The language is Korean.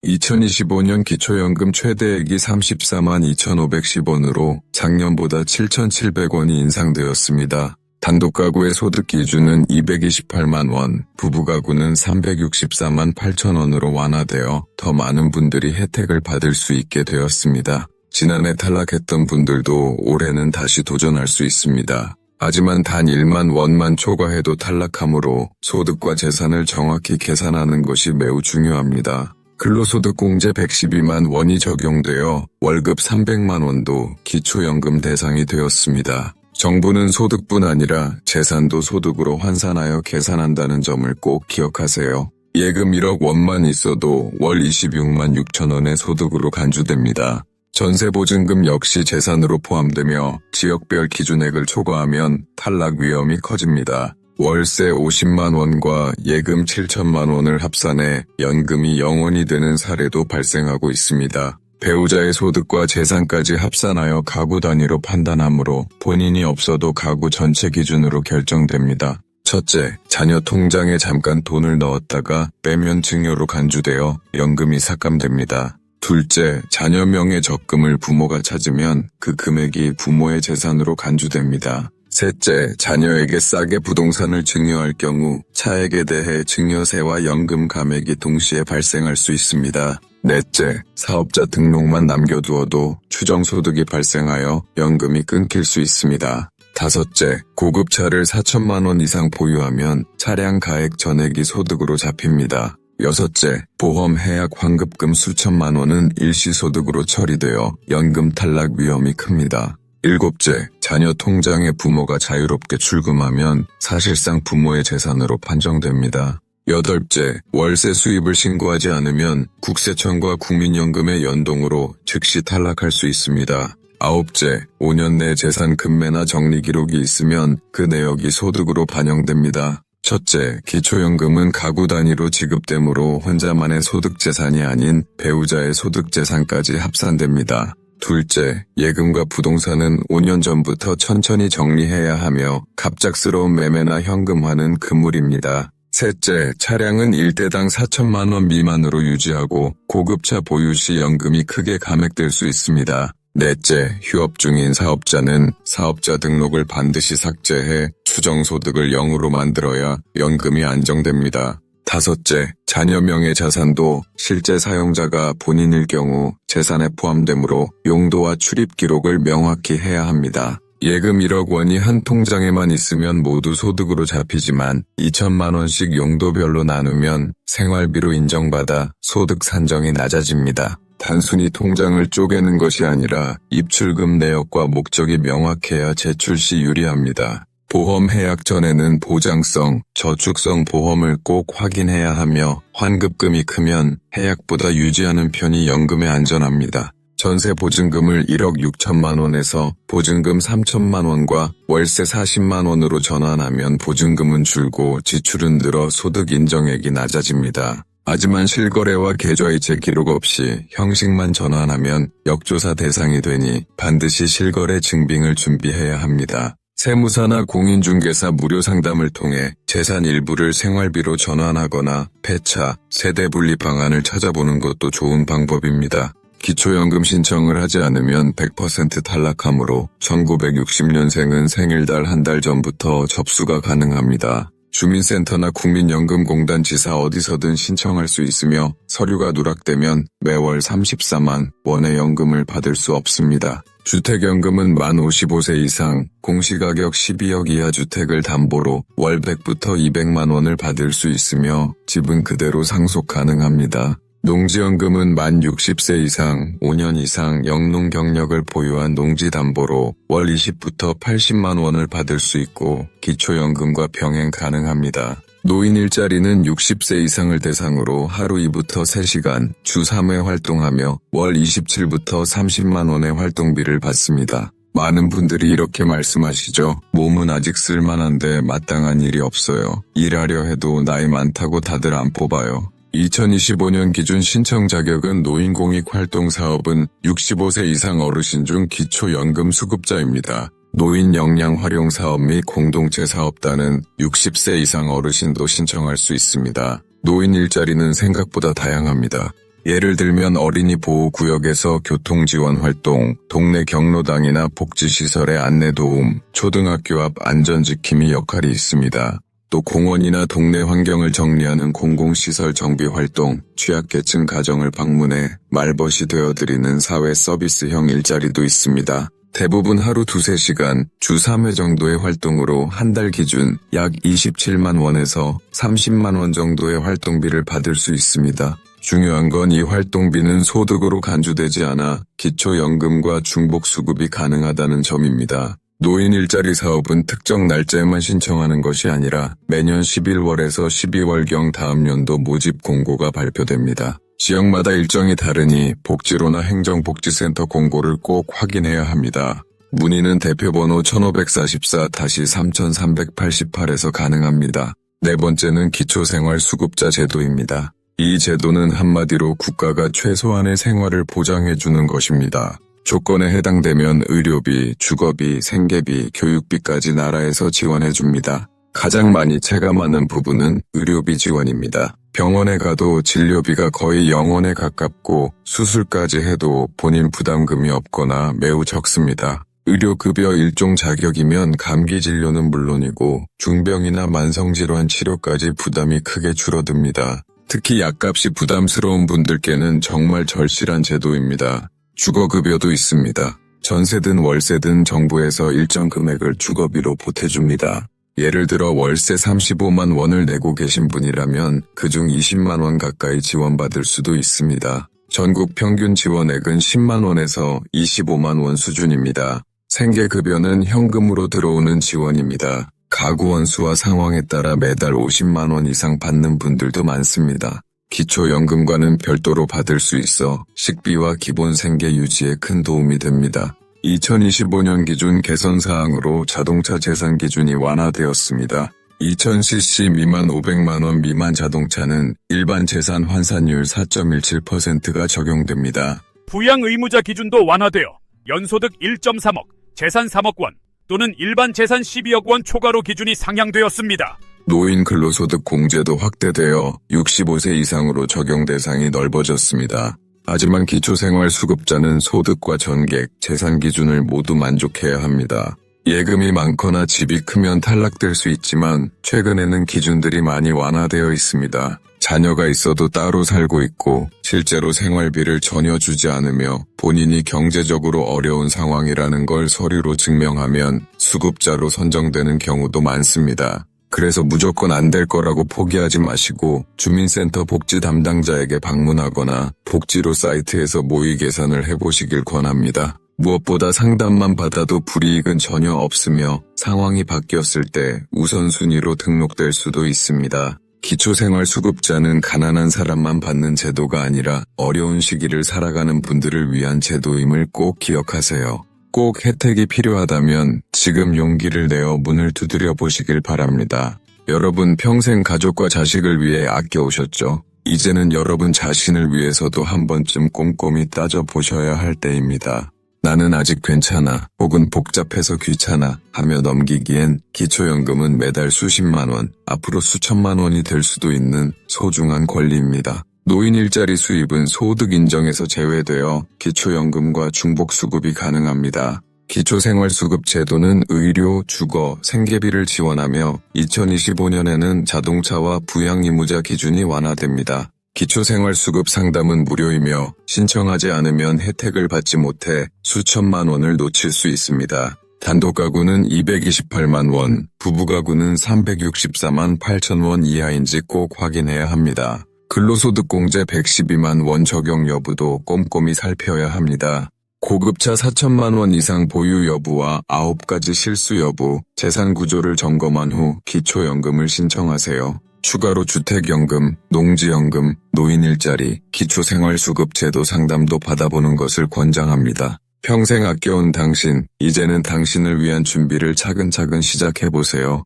2025년 기초연금 최대액이 34만 2,510원으로 작년보다 7,700원이 인상되었습니다. 단독가구의 소득 기준은 228만 원, 부부가구는 364만 8천 원으로 완화되어 더 많은 분들이 혜택을 받을 수 있게 되었습니다. 지난해 탈락했던 분들도 올해는 다시 도전할 수 있습니다. 하지만 단 1만 원만 초과해도 탈락하므로 소득과 재산을 정확히 계산하는 것이 매우 중요합니다. 근로소득공제 112만 원이 적용되어 월급 300만 원도 기초연금 대상이 되었습니다. 정부는 소득뿐 아니라 재산도 소득으로 환산하여 계산한다는 점을 꼭 기억하세요. 예금 1억 원만 있어도 월 26만 6천 원의 소득으로 간주됩니다. 전세보증금 역시 재산으로 포함되며 지역별 기준액을 초과하면 탈락 위험이 커집니다. 월세 50만 원과 예금 7천만 원을 합산해 연금이 0원이 되는 사례도 발생하고 있습니다. 배우자의 소득과 재산까지 합산하여 가구 단위로 판단하므로 본인이 없어도 가구 전체 기준으로 결정됩니다. 첫째, 자녀 통장에 잠깐 돈을 넣었다가 빼면 증여로 간주되어 연금이 삭감됩니다. 둘째, 자녀 명의 적금을 부모가 찾으면 그 금액이 부모의 재산으로 간주됩니다. 셋째, 자녀에게 싸게 부동산을 증여할 경우 차액에 대해 증여세와 연금 감액이 동시에 발생할 수 있습니다. 넷째, 사업자 등록만 남겨두어도 추정소득이 발생하여 연금이 끊길 수 있습니다. 다섯째, 고급차를 4천만 원 이상 보유하면 차량 가액 전액이 소득으로 잡힙니다. 여섯째, 보험 해약 환급금 수천만 원은 일시소득으로 처리되어 연금 탈락 위험이 큽니다. 일곱째, 자녀 통장에 부모가 자유롭게 출금하면 사실상 부모의 재산으로 판정됩니다. 여덟째, 월세 수입을 신고하지 않으면 국세청과 국민연금의 연동으로 즉시 탈락할 수 있습니다. 아홉째, 5년 내 재산 급매나 정리 기록이 있으면 그 내역이 소득으로 반영됩니다. 첫째, 기초연금은 가구 단위로 지급되므로 혼자만의 소득재산이 아닌 배우자의 소득재산까지 합산됩니다. 둘째, 예금과 부동산은 5년 전부터 천천히 정리해야 하며 갑작스러운 매매나 현금화는 금물입니다. 셋째, 차량은 1대당 4천만 원 미만으로 유지하고 고급차 보유 시 연금이 크게 감액될 수 있습니다. 넷째, 휴업 중인 사업자는 사업자 등록을 반드시 삭제해 추정소득을 0으로 만들어야 연금이 안정됩니다. 다섯째, 자녀 명의 자산도 실제 사용자가 본인일 경우 재산에 포함되므로 용도와 출입 기록을 명확히 해야 합니다. 예금 1억 원이 한 통장에만 있으면 모두 소득으로 잡히지만 2천만 원씩 용도별로 나누면 생활비로 인정받아 소득 산정이 낮아집니다. 단순히 통장을 쪼개는 것이 아니라 입출금 내역과 목적이 명확해야 제출 시 유리합니다. 보험 해약 전에는 보장성, 저축성 보험을 꼭 확인해야 하며 환급금이 크면 해약보다 유지하는 편이 연금에 안전합니다. 전세 보증금을 1억 6천만 원에서 보증금 3천만 원과 월세 40만 원으로 전환하면 보증금은 줄고 지출은 늘어 소득 인정액이 낮아집니다. 하지만 실거래와 계좌이체 기록 없이 형식만 전환하면 역조사 대상이 되니 반드시 실거래 증빙을 준비해야 합니다. 세무사나 공인중개사 무료 상담을 통해 재산 일부를 생활비로 전환하거나 폐차, 세대분리 방안을 찾아보는 것도 좋은 방법입니다. 기초연금 신청을 하지 않으면 100% 탈락하므로 1960년생은 생일달 한 달 전부터 접수가 가능합니다. 주민센터나 국민연금공단 지사 어디서든 신청할 수 있으며 서류가 누락되면 매월 34만 원의 연금을 받을 수 없습니다. 주택연금은 만 55세 이상, 공시가격 12억 이하 주택을 담보로 월 100부터 200만 원을 받을 수 있으며 집은 그대로 상속 가능합니다. 농지연금은 만 60세 이상, 5년 이상 영농 경력을 보유한 농지 담보로 월 20부터 80만 원을 받을 수 있고 기초연금과 병행 가능합니다. 노인 일자리는 60세 이상을 대상으로 하루 2부터 3시간, 주 3회 활동하며 월 27부터 30만 원의 활동비를 받습니다. 많은 분들이 이렇게 말씀하시죠. 몸은 아직 쓸만한데 마땅한 일이 없어요. 일하려 해도 나이 많다고 다들 안 뽑아요. 2025년 기준 신청 자격은 노인공익활동사업은 65세 이상 어르신 중 기초연금 수급자입니다. 노인 역량 활용 사업 및 공동체 사업단은 60세 이상 어르신도 신청할 수 있습니다. 노인 일자리는 생각보다 다양합니다. 예를 들면 어린이 보호구역에서 교통지원 활동, 동네 경로당이나 복지시설의 안내 도움, 초등학교 앞 안전지킴이 역할이 있습니다. 또 공원이나 동네 환경을 정리하는 공공시설 정비 활동, 취약계층 가정을 방문해 말벗이 되어드리는 사회 서비스형 일자리도 있습니다. 대부분 하루 2-3시간, 주 3회 정도의 활동으로 한 달 기준 약 27만 원에서 30만 원 정도의 활동비를 받을 수 있습니다. 중요한 건 이 활동비는 소득으로 간주되지 않아 기초연금과 중복수급이 가능하다는 점입니다. 노인 일자리 사업은 특정 날짜에만 신청하는 것이 아니라 매년 11월에서 12월경 다음 연도 모집 공고가 발표됩니다. 지역마다 일정이 다르니 복지로나 행정복지센터 공고를 꼭 확인해야 합니다. 문의는 대표번호 1544-3388에서 가능합니다. 네 번째는 기초생활수급자 제도입니다. 이 제도는 한마디로 국가가 최소한의 생활을 보장해주는 것입니다. 조건에 해당되면 의료비, 주거비, 생계비, 교육비까지 나라에서 지원해줍니다. 가장 많이 체감하는 부분은 의료비 지원입니다. 병원에 가도 진료비가 거의 0원에 가깝고 수술까지 해도 본인 부담금이 없거나 매우 적습니다. 의료급여 일종 자격이면 감기 진료는 물론이고 중병이나 만성질환 치료까지 부담이 크게 줄어듭니다. 특히 약값이 부담스러운 분들께는 정말 절실한 제도입니다. 주거급여도 있습니다. 전세든 월세든 정부에서 일정 금액을 주거비로 보태줍니다. 예를 들어 월세 35만 원을 내고 계신 분이라면 그중 20만 원 가까이 지원받을 수도 있습니다. 전국 평균 지원액은 10만 원에서 25만 원 수준입니다. 생계급여는 현금으로 들어오는 지원입니다. 가구 원수와 상황에 따라 매달 50만 원 이상 받는 분들도 많습니다. 기초연금과는 별도로 받을 수 있어 식비와 기본 생계 유지에 큰 도움이 됩니다. 2025년 기준 개선사항으로 자동차 재산 기준이 완화되었습니다. 2000cc 미만 500만원 미만 자동차는 일반 재산 환산율 4.17%가 적용됩니다. 부양 의무자 기준도 완화되어 연소득 1.3억, 재산 3억 원 또는 일반 재산 12억 원 초과로 기준이 상향되었습니다. 노인 근로소득 공제도 확대되어 65세 이상으로 적용 대상이 넓어졌습니다. 하지만 기초생활수급자는 소득과 전객, 재산 기준을 모두 만족해야 합니다. 예금이 많거나 집이 크면 탈락될 수 있지만 최근에는 기준들이 많이 완화되어 있습니다. 자녀가 있어도 따로 살고 있고 실제로 생활비를 전혀 주지 않으며 본인이 경제적으로 어려운 상황이라는 걸 서류로 증명하면 수급자로 선정되는 경우도 많습니다. 그래서 무조건 안 될 거라고 포기하지 마시고 주민센터 복지 담당자에게 방문하거나 복지로 사이트에서 모의 계산을 해보시길 권합니다. 무엇보다 상담만 받아도 불이익은 전혀 없으며 상황이 바뀌었을 때 우선순위로 등록될 수도 있습니다. 기초생활수급자는 가난한 사람만 받는 제도가 아니라 어려운 시기를 살아가는 분들을 위한 제도임을 꼭 기억하세요. 꼭 혜택이 필요하다면 지금 용기를 내어 문을 두드려 보시길 바랍니다. 여러분 평생 가족과 자식을 위해 아껴오셨죠? 이제는 여러분 자신을 위해서도 한 번쯤 꼼꼼히 따져보셔야 할 때입니다. 나는 아직 괜찮아 혹은 복잡해서 귀찮아 하며 넘기기엔 기초연금은 매달 수십만 원, 앞으로 수천만 원이 될 수도 있는 소중한 권리입니다. 노인 일자리 수입은 소득 인정에서 제외되어 기초연금과 중복수급이 가능합니다. 기초생활수급 제도는 의료, 주거, 생계비를 지원하며 2025년에는 자동차와 부양의무자 기준이 완화됩니다. 기초생활수급 상담은 무료이며 신청하지 않으면 혜택을 받지 못해 수천만 원을 놓칠 수 있습니다. 단독가구는 228만 원, 부부가구는 364만 8천 원 이하인지 꼭 확인해야 합니다. 근로소득공제 112만 원 적용 여부도 꼼꼼히 살펴야 합니다. 고급차 4천만 원 이상 보유 여부와 9가지 실수 여부, 재산 구조를 점검한 후 기초연금을 신청하세요. 추가로 주택연금, 농지연금, 노인일자리, 기초생활수급 제도 상담도 받아보는 것을 권장합니다. 평생 아껴온 당신, 이제는 당신을 위한 준비를 차근차근 시작해보세요.